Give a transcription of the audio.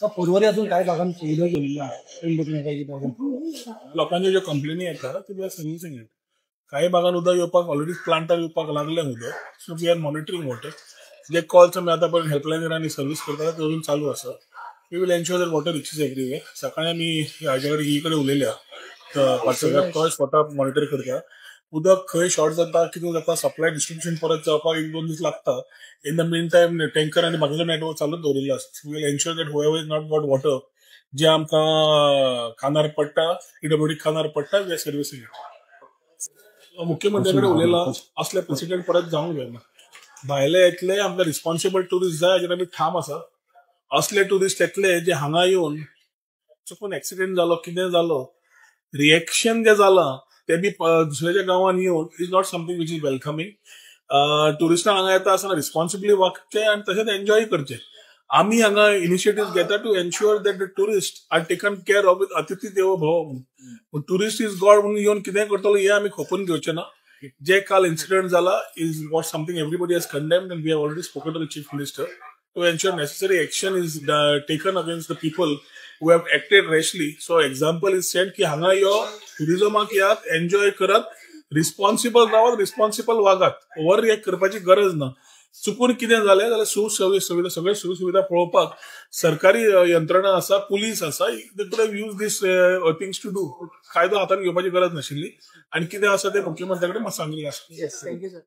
पूर्वरी अजून काय भागांत सुविधा केलेल्या लोकांच्या ज्यो कंप्लेनी येतात ते वी आर सर्व्हिसिंग इट. काही भागात उदक येवपाक ऑलरेडी प्लांटार येवपाक लागलें उदक, so we are monitoring water. जे कॉल्स आमी आतां पर्यंत हेल्पलायनीर आनी सर्व्हिस करता ते अजून चालू आसा. We will ensure that water reaches everywhere. सकाळी आमी हाजे कडेन उलयल्या, तो स्वता मॉनिटर करता. उदक खंय शॉर्ट जाता, कितें जाता, सप्लाय डिस्ट्रिब्युशन परत जावपाक 1-2 दीस लागता. In the mean time tanker आनी बाकीचो नेटवर्क चालूच दवरिल्लो आसा. We will ensure that whoever is not got water, जे आमकां खानार पडटा, PWD खानार पडटा, वी आर सर्व्हिसिंग इट. मुख्यमंत्री कडेन उलयला, असले प्रेसिडेंट परत जावंक जायना. भायले येतले, आमकां रिस्पॉन्सिबल टुरिस्ट जाय, हाजेर आमी ठाम आसा. असले टुरिस्ट येतले जे हांगा येवन चुकून एक्सिडेंट जालो, कितें जालो, रिएक्शन जे जालां ते बी दुसऱ्याच्या गांवांत येवन is not something which is welcoming. टुरिस्टांक हांगा येता आसतना रिस्पॉन्सिबली वागचे आनी तशेंच एन्जॉय करचे. आमी हांगा इनिशिएटिव्ह घेता to ensure that the tourist are taken care of. अतिथी देवो भव. टुरिस्ट इज गॉड म्हणून येवन कितें करतलो हे आमी खोपून घेवचे ना. जे काल इन्सिडेंट जाला is what something everybody has condemned and we have already spoken to the chief minister to ensure necessary action is taken against the people who have acted rashly. So example is said की हांगा यो टुरिझमाक यात, enjoy करत, responsible रावत, responsible वागात. Over react करपाची गरज ना. चुकून कितें जालें जाल्यार सुविधा सगळे सुविधा पळोवपाक सरकारी यंत्रणा आसा, पुलीस आसा. They could have use these things to do. कायदो हातान घेवपाची गरज नाशिल्ली. आनी कितें आसा ते मुख्यमंत्र्याकडे म्हाका सांगिल्लें आसा. Thank you sir.